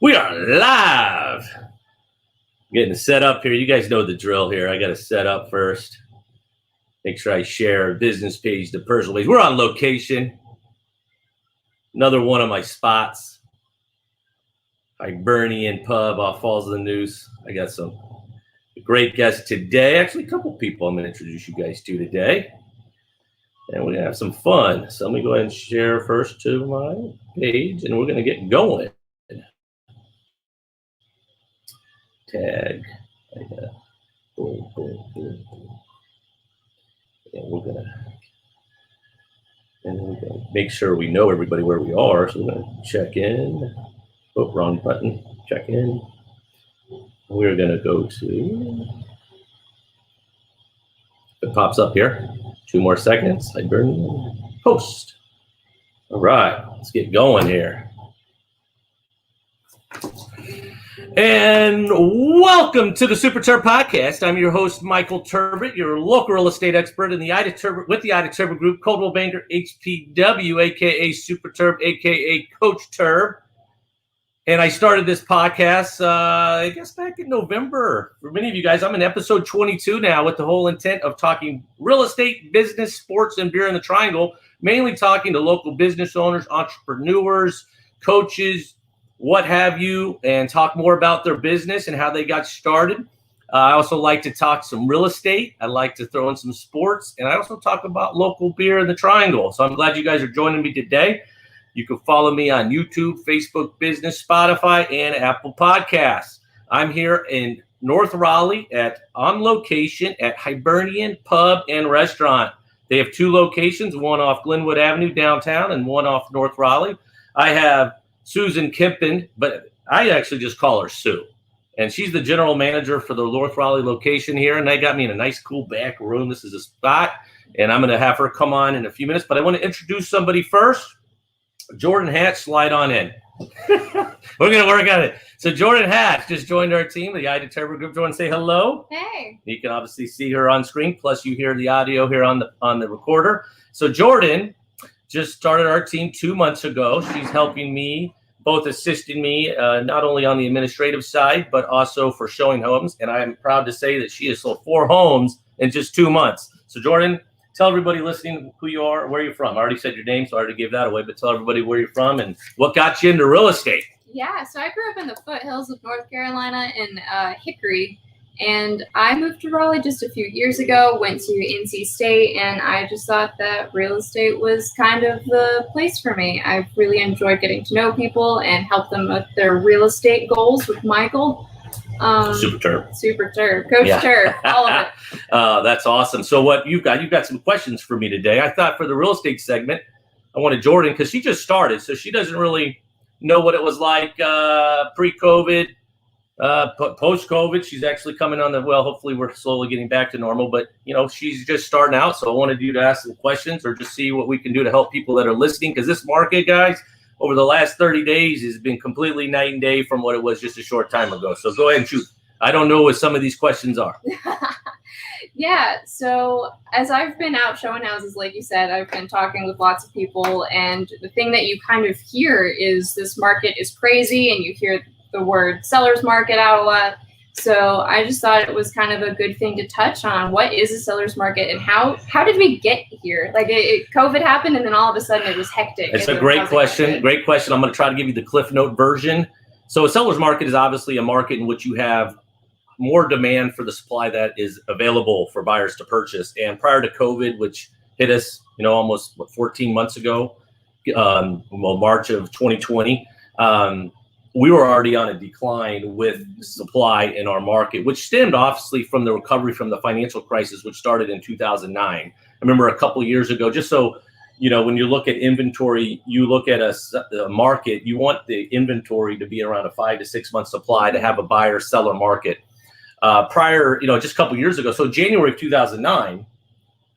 We are live. Getting set up here. You guys know the drill here. I got to set up first. Make sure I share business page to personal page. We're on location. Another one of my spots. Hibernian Pub off Falls of the Neuse. I got some great guests today. Actually, a couple people I'm going to introduce you guys to today. And we're going to have some fun. So let me go ahead and share first to my page, and we're going to get going. Tag. Boom, boom, boom, boom. And we're gonna make sure we know everybody where we are. So we're gonna check in. Oh, wrong button. Check in. We're gonna go to. It pops up here. 2 more seconds. Hibernian post. All right, let's get going here. And welcome to the Super Terb Podcast. I'm your host, Michael Turbot, your local real estate expert in the Ida Turbot with the Ida Turbot Group, Coldwell Banker HPW, aka Super Terb, aka Coach Terb. And I started this podcast, I guess back in November. For many of you guys, I'm in episode 22 now with the whole intent of talking real estate, business, sports, and beer in the triangle, mainly talking to local business owners, entrepreneurs, coaches, what have you, and talk more about their business and how they got started. I also like to talk some real estate. I like to throw in some sports, and I also talk about local beer in the triangle. So I'm glad you guys are joining me today. You can follow me on YouTube, Facebook Business, Spotify, and Apple Podcasts. I'm here in North Raleigh on location at Hibernian Pub and Restaurant. They have 2 locations, one off Glenwood Avenue downtown and one off North Raleigh. I have Susan Kempen, but I actually just call her Sue. And she's the general manager for the North Raleigh location here. And they got me in a nice, cool back room. This is a spot. And I'm going to have her come on in a few minutes. But I want to introduce somebody first. Jordan Hatch, slide on in. We're going to work on it. So Jordan Hatch just joined our team, the Ida Turbot Group. Jordan, say hello. Hey. You can obviously see her on screen. Plus, you hear the audio here on the recorder. So Jordan just started our team 2 months ago. She's helping me, both assisting me, not only on the administrative side, but also for showing homes. And I am proud to say that she has sold 4 homes in just 2 months. So Jordan, tell everybody listening who you are, where you're from. I already said your name, so I already gave that away, but tell everybody where you're from and what got you into real estate. Yeah, so I grew up in the foothills of North Carolina in Hickory. And I moved to Raleigh just a few years ago, went to NC State, and I just thought that real estate was kind of the place for me. I've really enjoyed getting to know people and help them with their real estate goals with Michael. Super Terb. Super Terb. Coach Terb. All of it. That's awesome. So what you've got some questions for me today. I thought for the real estate segment, I wanted Jordan, because she just started, so she doesn't really know what it was like pre-COVID. Post-COVID, she's actually coming on hopefully we're slowly getting back to normal, but she's just starting out. So I wanted you to ask some questions or just see what we can do to help people that are listening. Because this market, guys, over the last 30 days has been completely night and day from what it was just a short time ago. So go ahead and shoot. I don't know what some of these questions are. Yeah. So as I've been out showing houses, like you said, I've been talking with lots of people. And the thing that you kind of hear is this market is crazy, and you hear the word seller's market out a lot. So I just thought it was kind of a good thing to touch on. What is a seller's market, and how did we get here? Like COVID happened, and then all of a sudden it was hectic. It's a great question. Great question. I'm going to try to give you the Cliff Note version. So a seller's market is obviously a market in which you have more demand for the supply that is available for buyers to purchase. And prior to COVID, which hit us, almost 14 months ago, March of 2020, we were already on a decline with supply in our market, which stemmed obviously from the recovery from the financial crisis, which started in 2009. I remember a couple of years ago, just so, when you look at inventory, you look at a market, you want the inventory to be around a 5 to 6 month supply to have a buyer seller market. Prior, just a couple of years ago, so January of 2009,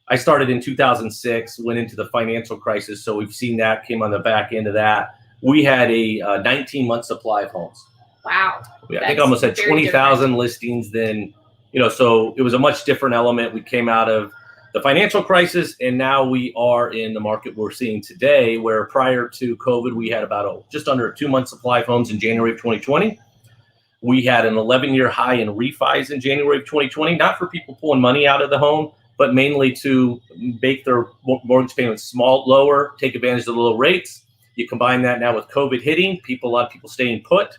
I started in 2006, went into the financial crisis. So we've seen that came on the back end of that. We had a 19-month supply of homes. Wow. I think almost had 20,000 listings then, so it was a much different element. We came out of the financial crisis, and now we are in the market we're seeing today, where prior to COVID, we had about just under a 2-month supply of homes in January of 2020. We had an 11-year high in refis in January of 2020, not for people pulling money out of the home, but mainly to make their mortgage payments lower, take advantage of the low rates. You combine that now with COVID hitting, a lot of people staying put.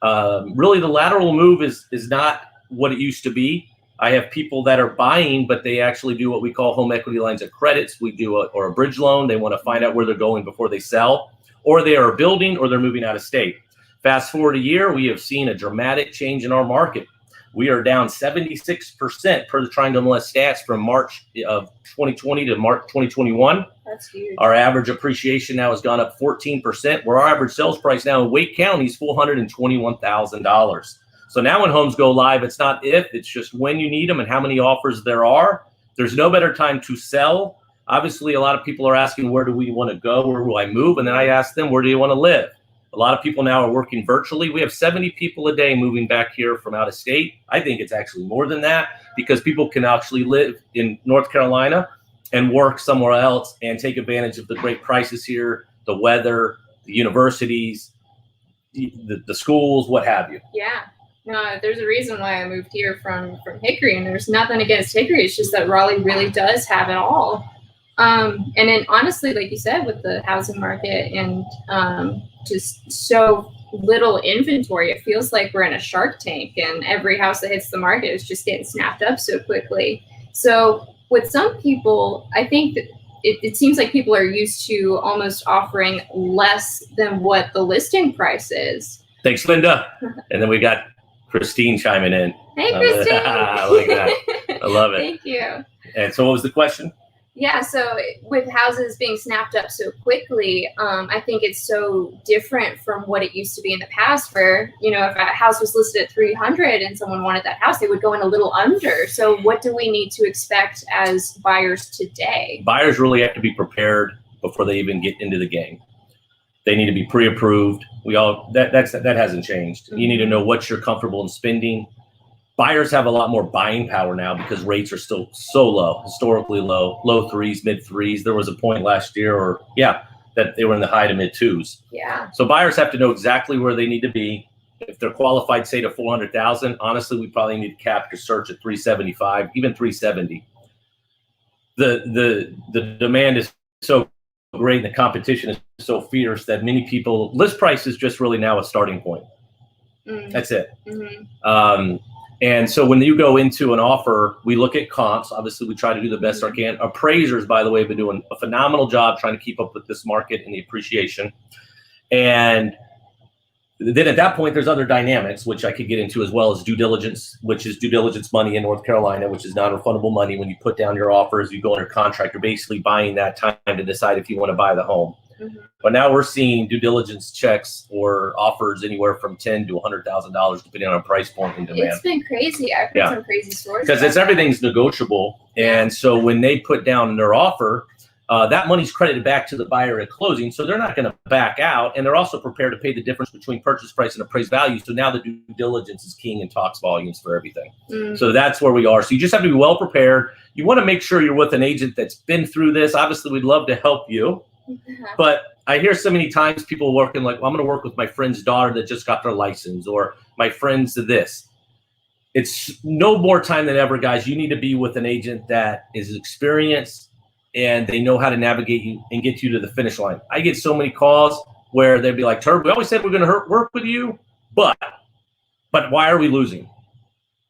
Really, the lateral move is not what it used to be. I have people that are buying, but they actually do what we call home equity lines of credits. We do a bridge loan. They want to find out where they're going before they sell, or they are building, or they're moving out of state. Fast forward a year, we have seen a dramatic change in our market. We are down 76% per the Trying to Molest stats from March of 2020 to March 2021. That's huge. Our average appreciation now has gone up 14%, where our average sales price now in Wake County is $421,000. So now when homes go live, it's not if, it's just when you need them and how many offers there are. There's no better time to sell. Obviously, a lot of people are asking, where do we want to go? Where will I move? And then I ask them, where do you want to live? A lot of people now are working virtually. We have 70 people a day moving back here from out of state. I think it's actually more than that, because people can actually live in North Carolina and work somewhere else and take advantage of the great prices here, the weather, the universities, the schools, what have you. Yeah. No, there's a reason why I moved here from Hickory, and there's nothing against Hickory. It's just that Raleigh really does have it all. And then honestly, like you said, with the housing market and just so little inventory, it feels like we're in a shark tank, and every house that hits the market is just getting snapped up so quickly. So with some people, I think that it seems like people are used to almost offering less than what the listing price is. Thanks, Linda. And then we got Christine chiming in. Hey, Christine. I like that. I love it. Thank you. And so what was the question? Yeah, so with houses being snapped up so quickly, I think it's so different from what it used to be in the past, where, you know, if a house was listed at 300 and someone wanted that house, they would go in a little under. So what do we need to expect as buyers today? Buyers really have to be prepared before they even get into the game. They need to be pre-approved. That hasn't changed. You need to know what you're comfortable in spending. Buyers have a lot more buying power now because rates are still so low, historically low, low threes, mid threes. There was a point last year, that they were in the high to mid twos. Yeah. So buyers have to know exactly where they need to be. If they're qualified, say to 400,000, honestly, we probably need to cap your search at 375, even 370. The demand is so great and the competition is so fierce that many people, list price is just really now a starting point. That's it. And so when you go into an offer, we look at comps. Obviously, we try to do the best I can. Appraisers, by the way, have been doing a phenomenal job trying to keep up with this market and the appreciation. And then at that point, there's other dynamics, which I could get into, as well as due diligence, which is due diligence money in North Carolina, which is non-refundable money. When you put down your offers, you go under contract, you're basically buying that time to decide if you want to buy the home. But now we're seeing due diligence checks or offers anywhere from $10,000 to $100,000, depending on price point and demand. It's been crazy. I've heard some crazy stories. Because everything's negotiable. And so when they put down their offer, that money's credited back to the buyer at closing. So they're not going to back out. And they're also prepared to pay the difference between purchase price and appraised value. So now the due diligence is king and talks volumes for everything. So that's where we are. So you just have to be well prepared. You want to make sure you're with an agent that's been through this. Obviously, we'd love to help you. But I hear so many times people working like, well, I'm going to work with my friend's daughter that just got their license, or my friend's to this. It's no more time than ever, guys. You need to be with an agent that is experienced and they know how to navigate you and get you to the finish line. I get so many calls where they'd be like, Terb, we always said we're going to work with you, but why are we losing?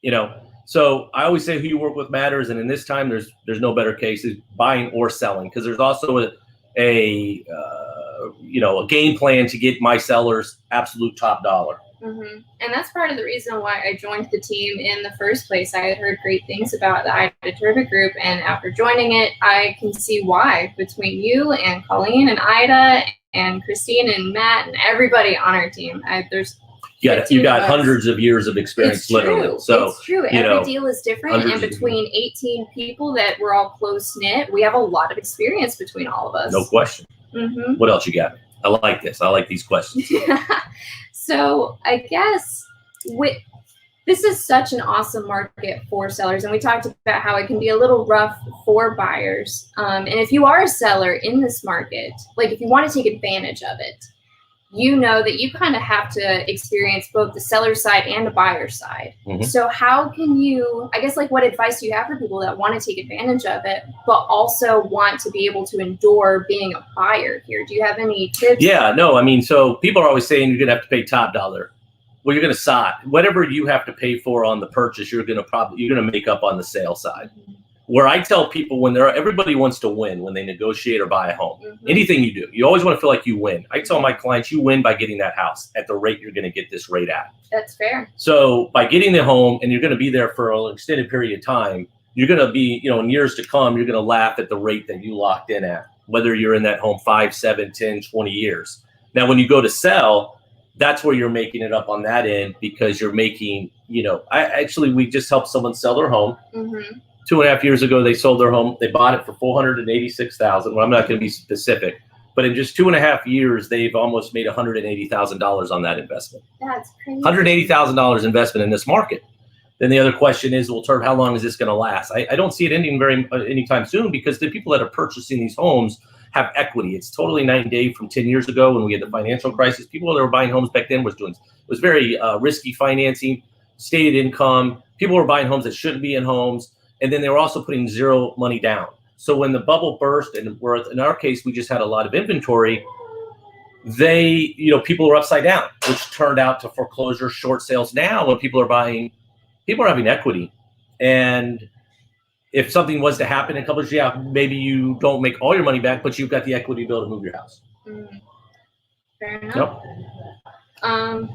You know, so I always say who you work with matters. And in this time, there's no better case is buying or selling, because there's also a game plan to get my sellers absolute top dollar. And that's part of the reason why I joined the team in the first place. I had heard great things about the Ida Turbo group, and after joining it, I can see why, between you and Colleen and Ida and Christine and Matt and everybody on our team. You got hundreds of years of experience, it's literally. True. So it's true. Every deal is different, and between 18 people that we're all close knit, we have a lot of experience between all of us. No question. What else you got? I like this. I like these questions. So I guess This is such an awesome market for sellers, and we talked about how it can be a little rough for buyers. And if you are a seller in this market, like if you want to take advantage of it, you know that you kind of have to experience both the seller side and the buyer side. Mm-hmm. So how can you, I guess, like what advice do you have for people that want to take advantage of it, but also want to be able to endure being a buyer here? Do you have any tips? Yeah, no, I mean, so people are always saying you're going to have to pay top dollar. Well, you're going to side. Whatever you have to pay for on the purchase, you're going to make up on the sale side. Mm-hmm. Where I tell people everybody wants to win when they negotiate or buy a home. Mm-hmm. Anything you do, you always want to feel like you win. I tell my clients, you win by getting that house at the rate you're going to get this rate at. That's fair. So by getting the home, and you're going to be there for an extended period of time, you're going to be, in years to come, you're going to laugh at the rate that you locked in at, whether you're in that home 5, 7, 10, 20 years. Now, when you go to sell, that's where you're making it up on that end, because you're making, we just helped someone sell their home. Mm-hmm. 2.5 years ago, they sold their home. They bought it for $486,000. Well, I'm not going to be specific, but in just 2.5 years, they've almost made $180,000 on that investment. That's crazy. $180,000 investment in this market. Then the other question is, well, Terb, how long is this going to last? I don't see it ending anytime soon, because the people that are purchasing these homes have equity. It's totally night and day from 10 years ago when we had the financial crisis. People that were buying homes back then was very risky financing, stated income. People were buying homes that shouldn't be in homes. And then they were also putting zero money down. So when the bubble burst, and in our case, we just had a lot of inventory, people were upside down, which turned out to foreclosure, short sales. Now when people are buying, people are having equity. And if something was to happen in a couple of years, maybe you don't make all your money back, but you've got the equity to be able to move your house. Fair enough. Yep.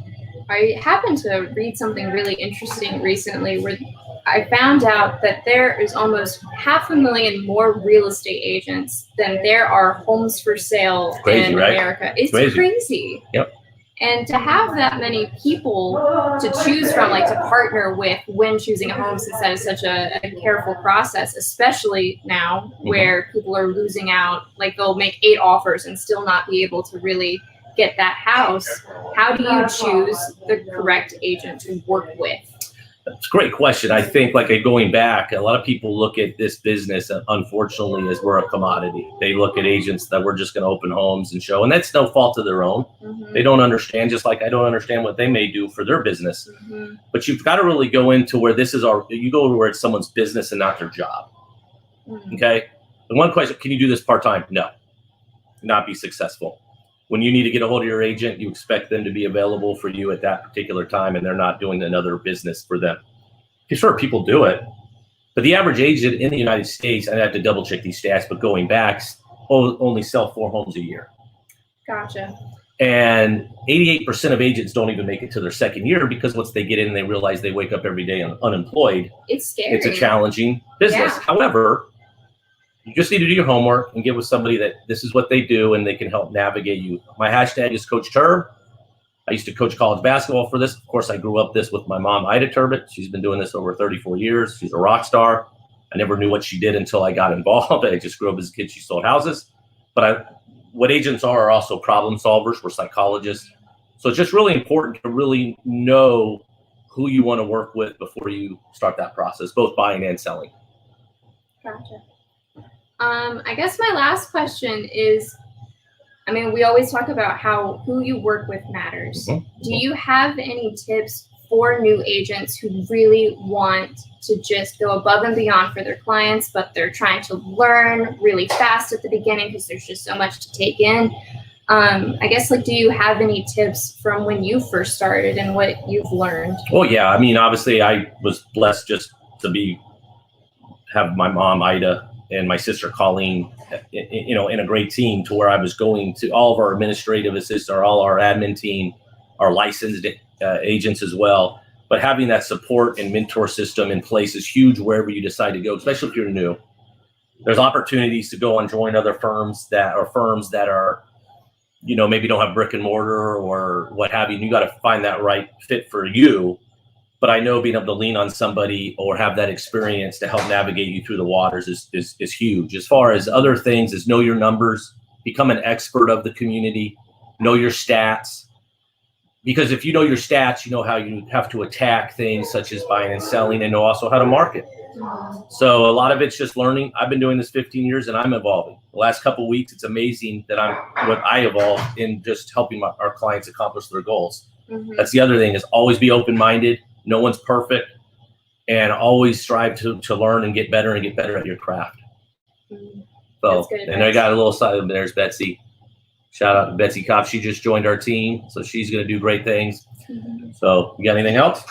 I happened to read something really interesting recently where I found out that there is almost 500,000 more real estate agents than there are homes for sale in America. It's crazy. Yep. And to have that many people to choose from, like to partner with when choosing a home, since that is such a careful process, especially now where people are losing out, like they'll make 8 offers and still not be able to really get that house. How do you choose the correct agent to work with? That's a great question. I think, going back, a lot of people look at this business, unfortunately, as we're a commodity. They look at agents that we're just going to open homes and show, and that's no fault of their own. Mm-hmm. They don't understand, just like I don't understand what they may do for their business. Mm-hmm. But you've got to really go into where you go to where it's someone's business and not their job. Mm-hmm. Okay? The one question, can you do this part-time? No. Not be successful. When you need to get a hold of your agent, you expect them to be available for you at that particular time, and they're not doing another business for them. Sure, people do it, but the average agent in the United States, I have to double check these stats, but going back, only sell 4 homes a year. Gotcha. And 88% of agents don't even make it to their second year, because once they get in and they realize they wake up every day unemployed, it's scary. It's a challenging business. Yeah. However, you just need to do your homework and get with somebody that this is what they do and they can help navigate you. My hashtag is Coach Terb. I used to coach college basketball for this. Of course, I grew up with my mom, Ida Turbot. She's been doing this over 34 years. She's a rock star. I never knew what she did until I got involved. I just grew up as a kid. She sold houses. But what agents are also problem solvers. We're psychologists. So it's just really important to really know who you want to work with before you start that process, both buying and selling. Gotcha. I guess my last question is, we always talk about how who you work with matters. Mm-hmm. Do you have any tips for new agents who really want to just go above and beyond for their clients, but they're trying to learn really fast at the beginning because there's just so much to take in? I guess, do you have any tips from when you first started and what you've learned? Well, yeah. Obviously, I was blessed just to have my mom, Ida, and my sister Colleen, in a great team, to where I was going to all of our administrative assistants, all our admin team, our licensed agents as well. But having that support and mentor system in place is huge wherever you decide to go, especially if you're new. There's opportunities to go and join other firms that are, maybe don't have brick and mortar or what have you. And you got to find that right fit for you. But I know being able to lean on somebody or have that experience to help navigate you through the waters is huge. As far as other things, is know your numbers, become an expert of the community, know your stats, because if you know your stats, you know how you have to attack things such as buying and selling, and know also how to market. So a lot of it's just learning. I've been doing this 15 years and I'm evolving. The last couple of weeks, it's amazing that I evolved in just helping our clients accomplish their goals. That's the other thing, is always be open-minded. No one's perfect, and always strive to learn and get better at your craft. So, and I got a little side of there's Betsy. Shout out to Betsy Kopp. She just joined our team, so she's going to do great things. So, you got anything else?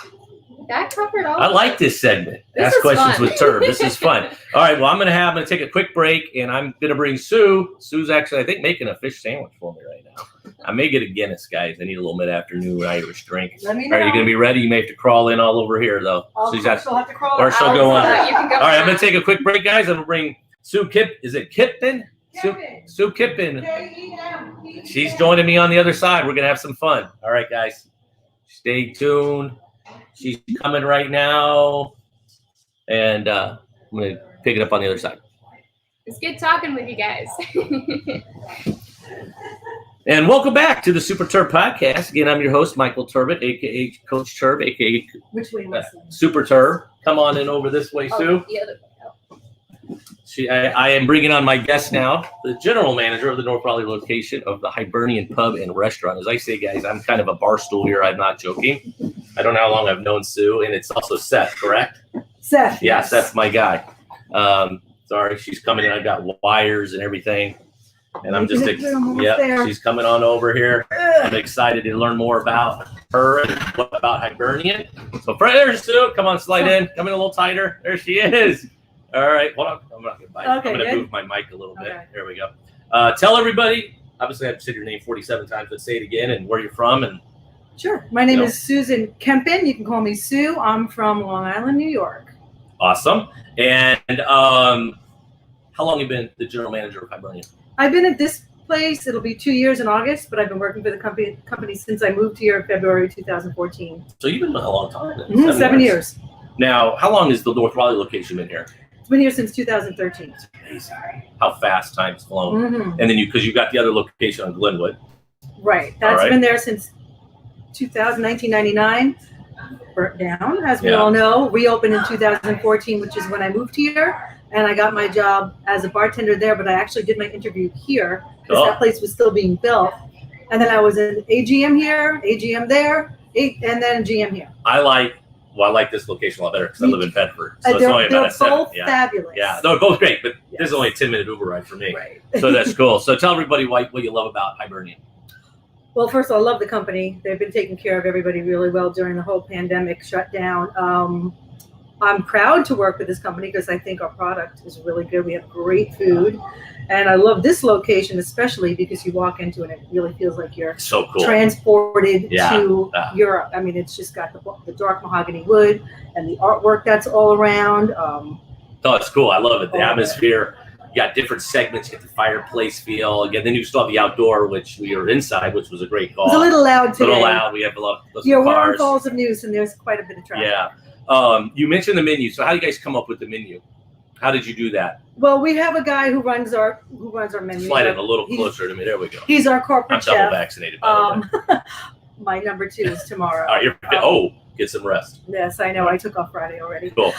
That covered all. I like this segment. Ask questions with Terb. This is fun. All right. Well, I'm going to take a quick break, and I'm going to bring Sue. Sue's actually, I think, making a fish sandwich for me right now. I may get a Guinness, guys. I need a little mid-afternoon Irish drink. Let me know. Are you going to be ready? You may have to crawl in all over here, though. She'll have to crawl or she'll go on. You can go all right. I'm going to take a quick break, guys. I'm going to bring Sue Kip. Is it Kempen? Sue Kempen. She's joining me on the other side. We're going to have some fun. All right, guys. Stay tuned. She's coming right now, and I'm going to pick it up on the other side. It's good talking with you guys. And welcome back to the Super Terb Podcast. Again, I'm your host, Michael Turbot, a.k.a. Coach Terb, a.k.a. Which way was Super Terb. Come on in over this way, Sue. The other way. I am bringing on my guest now, the general manager of the North Raleigh location of the Hibernian Pub and Restaurant. As I say, guys, I'm kind of a bar stool here. I'm not joking. I don't know how long I've known Sue, and it's also Seth, correct? Seth. Yeah, yes. Seth's my guy. Sorry, she's coming in. I've got wires and everything. And I'm just, she's coming on over here. I'm excited to learn more about her and about Hibernian. So there's Sue. Come on, slide in. Come in a little tighter. There she is. All right, hold on. I'm not going to bite. Okay, I'm going to move my mic a little bit. Okay. There we go. Tell everybody. Obviously, I've said your name 47 times. Let's say it again and where you're from. And sure. My name is Susan Kempen. You can call me Sue. I'm from Long Island, New York. Awesome. And how long have you been the general manager of Hibernia? I've been at this place. It'll be 2 years in August, but I've been working for the company since I moved here in February 2014. So you've been a long time. 7 years. Now, how long has the North Raleigh location been here? It's been here since 2013. It's amazing how fast time's flown. And then because you got the other location on Glenwood. Right. That's been there since 1999. Burnt down, as we all know. Reopened in 2014, which is when I moved here. And I got my job as a bartender there, but I actually did my interview here because that place was still being built. And then I was an AGM here, AGM there, and then a GM here. I like this location a lot better because I live in Bedford. So it's only about they're both fabulous. Yeah, they're both great, but this is only a 10-minute Uber ride for me. Right. So that's cool. So tell everybody what you love about Hibernian. Well, first of all, I love the company. They've been taking care of everybody really well during the whole pandemic shutdown. I'm proud to work with this company because I think our product is really good. We have great food. And I love this location, especially because you walk into it and it really feels like you're so cool. Transported to Europe. I mean, it's just got the dark mahogany wood and the artwork that's all around. Oh, it's cool. I love it. The atmosphere. You got different segments. You get the fireplace feel. Again, then you still have the outdoor, which we were inside, which was a great call. It's a little loud today. A little loud. We have a lot of we're on Falls of News, and there's quite a bit of traffic. Yeah. You mentioned the menu. So how do you guys come up with the menu? How did you do that? Well, we have a guy who runs our menu. Slide it a little closer to me. There we go. He's our corporate chef. I'm double vaccinated, by the way. My number 2 is tomorrow. Get some rest. Yes, I know. I took off Friday already. Cool.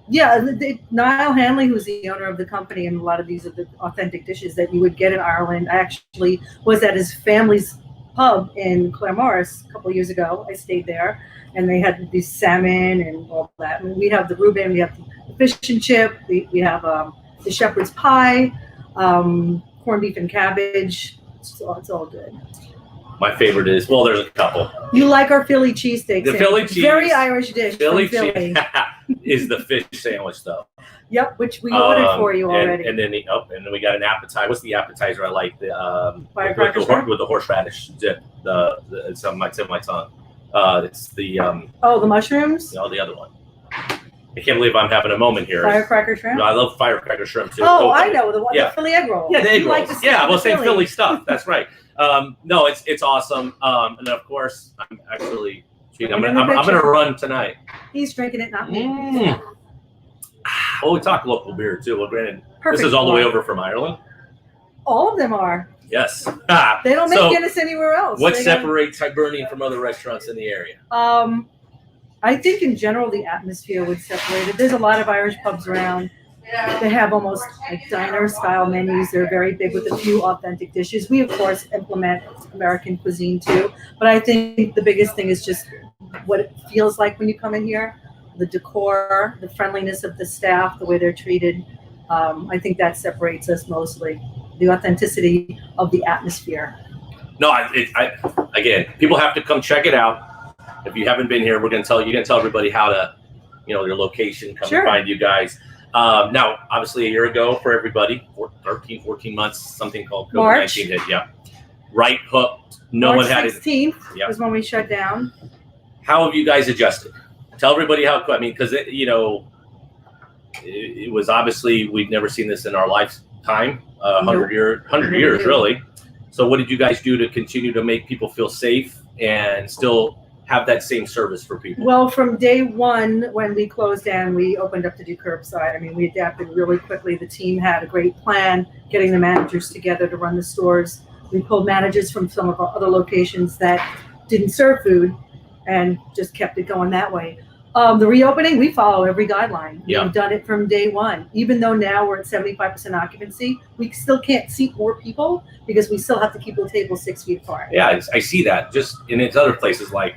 Niall Hanley, who's the owner of the company, and a lot of these are the authentic dishes that you would get in Ireland. I actually was at his family's pub in Claremorris a couple of years ago. I stayed there, and they had these salmon and all that. I mean, we have the Reuben, we have the fish and chip, we have the shepherd's pie, corned beef and cabbage. It's all good. My favorite is, there's a couple. You like our Philly cheesesteak? The Philly cheese. Very Irish dish. Philly cheese is the fish sandwich, though. Yep, which we ordered for you already. And then we got an appetizer. What's the appetizer I like? The with the horseradish dip. It's on my tip of my tongue. It's the the mushrooms. No, the other one. I can't believe I'm having a moment here. Firecracker shrimp. No, I love firecracker shrimp too. Oh, I know the one. The Philly egg roll. Yeah, the egg rolls. Same Philly stuff. That's right. No, it's awesome. And of course, I'm actually. I'm gonna run tonight. He's drinking it, not me. We talk local beer too. Well, granted, this is all the way over from Ireland. All of them are. Yes. They don't make Guinness anywhere else. What separates Hibernian from other restaurants in the area? I think in general the atmosphere would separate it. There's a lot of Irish pubs around. They have almost like diner style menus. They're very big with a few authentic dishes. We of course implement American cuisine too, but I think the biggest thing is just what it feels like when you come in here, the decor, the friendliness of the staff, the way they're treated. I think that separates us mostly. The authenticity of the atmosphere. No, again, people have to come check it out. If you haven't been here, you're going to tell everybody how to, your location, come and find you guys. Now, obviously a year ago for everybody, 14 months, something called COVID-19 hit. Yeah. Right hook. No one had it. March 16th was when we shut down. How have you guys adjusted? Tell everybody how, because it was obviously, we've never seen this in our lifetime, 100 years really. So what did you guys do to continue to make people feel safe and still have that same service for people? Well, from day one, when we closed down, we opened up to do curbside. I mean, we adapted really quickly. The team had a great plan, getting the managers together to run the stores. We pulled managers from some of our other locations that didn't serve food and just kept it going that way. The reopening, we follow every guideline. Yeah. We've done it from day one. Even though now we're at 75% occupancy, we still can't seat more people because we still have to keep the table 6 feet apart. Yeah, I see that. Just in its other places, like,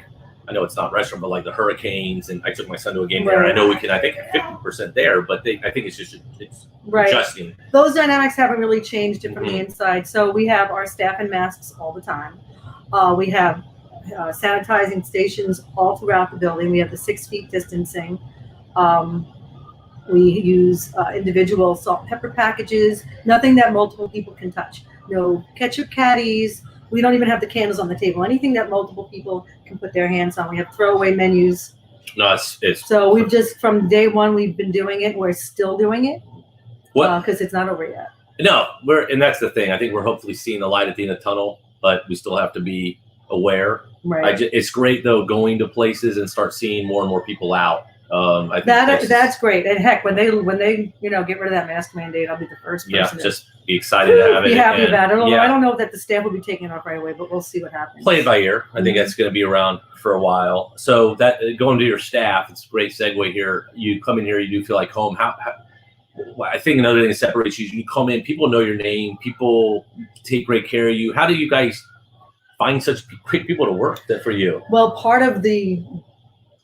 I know it's not restaurant, but like the Hurricanes, and I took my son to a game there. And I know we can, I think, 50% there, but I think it's adjusting. Those dynamics haven't really changed it from the inside. So we have our staff in masks all the time. We have sanitizing stations all throughout the building. We have the 6 feet distancing. We use individual salt and pepper packages, nothing that multiple people can touch. No ketchup caddies. We don't even have the candles on the table. Anything that multiple people can put their hands on. We have throwaway menus. No, so we've just, from day one, we've been doing it. We're still doing it. What? Because it's not over yet. No, and that's the thing. I think we're hopefully seeing the light at the end of the tunnel, but we still have to be aware. Right. It's great though, going to places and start seeing more and more people out. I think that's great. And heck, when they get rid of that mask mandate, I'll be the first person. Yeah, just be excited to have it. Be happy about it. I don't know that the staff will be taking it off right away, but we'll see what happens. Play it by ear. I think that's going to be around for a while. So that going to your staff, it's a great segue here. You come in here, you do feel like home. How I think another thing that separates you come in, people know your name, people take great care of you. How do you guys find such great people to work for you? Well, part of the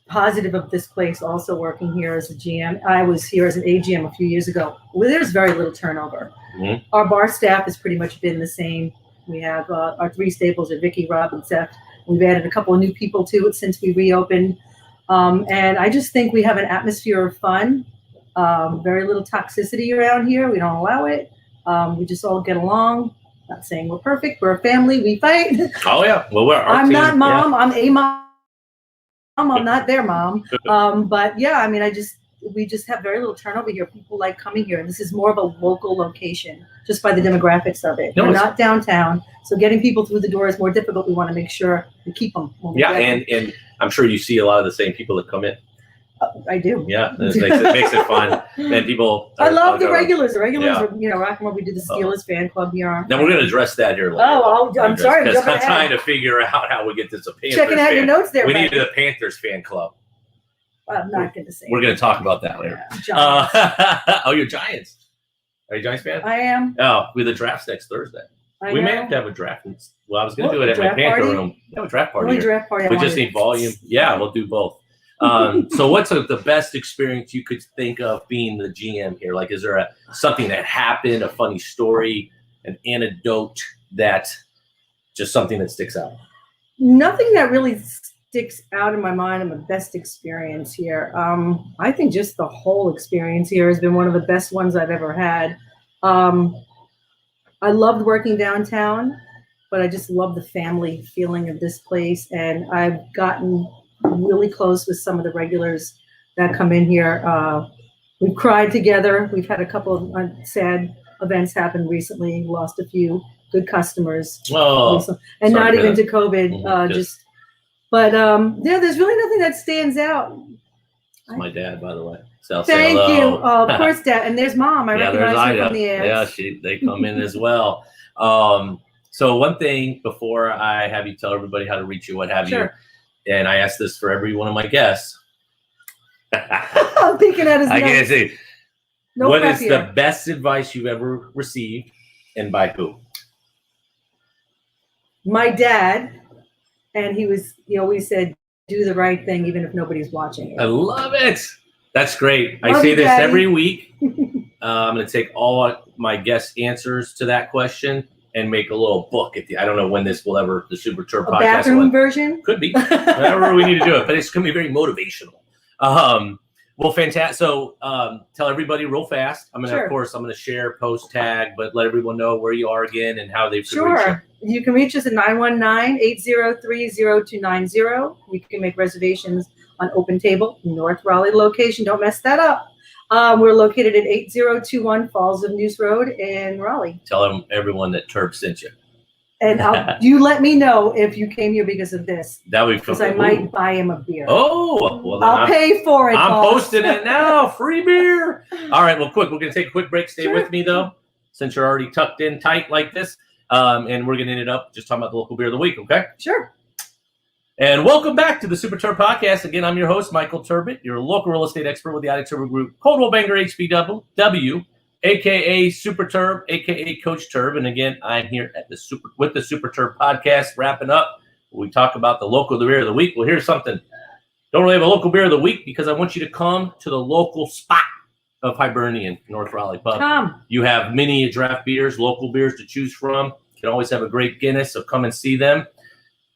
positive of this place, also working here as a GM, I was here as an AGM a few years ago. Well, there's very little turnover. Mm-hmm. Our bar staff has pretty much been the same. We have our 3 staples are Vicky, Rob, and Seth. We've added a couple of new people to it since we reopened. And I just think we have an atmosphere of fun. Very little toxicity around here. We don't allow it. We just all get along. Not saying we're perfect. We're a family. We fight. Oh yeah. Well, I'm not mom. Yeah. I'm a mom. I'm not their mom. But yeah, I mean, we just have very little turnover here. People like coming here, and this is more of a local location just by the demographics of it. We're not downtown, so getting people through the door is more difficult. We want to make sure we keep them. And I'm sure you see a lot of the same people that come in. I do. Yeah, it makes it fun. And people. I love the regulars. The regulars are, rocking what we do. The Steelers fan club here. Now we're going to address that here later. I'm sorry. Because I'm trying to figure out how we get this. Checking out your notes there. We needed a Panthers fan club. I'm not going to say. We're going to talk about that later. You're Giants. Are you a Giants fan? I am. Oh, we have the draft next Thursday. We may have to have a draft. Well, I was going to do it at my Panther room. Have a draft party. Draft party. We just need volume. Yeah, we'll do both. So what's the best experience you could think of being the GM here? Like, is there something that happened, a funny story, an anecdote that just something that sticks out? Nothing that really sticks out in my mind. The best experience here. I think just the whole experience here has been one of the best ones I've ever had. I loved working downtown, but I just love the family feeling of this place. And I've gotten really close with some of the regulars that come in here. We've cried together. We've had a couple of sad events happen recently. Lost a few good customers. And not even to COVID. There's really nothing that stands out. It's my dad, by the way. Thank you. Of course, Dad. And there's Mom. I recognize you from the ads. Yeah, they come in as well. So one thing before I have you tell everybody how to reach you, what have you, and I ask this for every one of my guests. I'm thinking at his I can't say. No what prep is here. the best advice you've ever received, and by who? My dad, and he always said, do the right thing even if nobody's watching it. I love it. That's great. Love I say you, this Daddy. every week. I'm going to take all my guest answers to that question and make a little book at the. I don't know when this will ever the Super Terb A podcast bathroom version? could be whatever we need to do it, but it's going to be very motivational. Well, fantastic. So tell everybody real fast. I'm going to, of course, I'm going to share, post, tag, but let everyone know where you are again and how they've reach you. You can reach us at 919-803-0290. You can make reservations on Open Table, North Raleigh location. Don't mess that up. We're located at 8021 Falls of News Road in Raleigh. Tell everyone that Terb sent you. And you let me know if you came here because of this. That would be because I might buy him a beer. Oh, well, then I'll pay for it. I'm boss. posting it now. Free beer. All right. Well, quick. We're going to take a quick break. Stay with me, though, since you're already tucked in tight like this. And we're going to end it up just talking about the local beer of the week. Okay. Sure. And welcome back to the Super Terb Podcast. Again, I'm your host, Michael Turbot, your local real estate expert with the Attic Turbo Group, Coldwell Banker HPW, a.k.a. Super Terb, a.k.a. Coach Terb. And again, I'm here at the Super Terb Podcast, wrapping up. We talk about the local beer of the week. Well, here's something. Don't really have a local beer of the week because I want you to come to the local spot of Hibernian, North Raleigh Pub. Come. You have many draft beers, local beers to choose from. You can always have a great Guinness, so come and see them.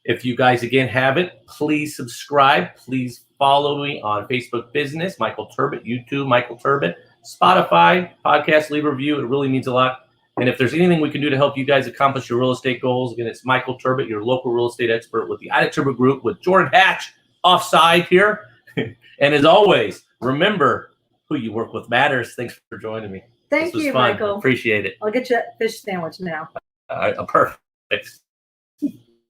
If you guys, again, haven't, please subscribe. Please follow me on Facebook Business, Michael Turbot, YouTube, Michael Turbot, Spotify, podcast, leave a review. It really means a lot. And if there's anything we can do to help you guys accomplish your real estate goals, again, it's Michael Turbot, your local real estate expert with the Attic Turbo Group with Jordan Hatch offside here. And as always, remember who you work with matters. Thanks for joining me. Thank you, fun. Michael. Appreciate it. I'll get you a fish sandwich now. Perfect.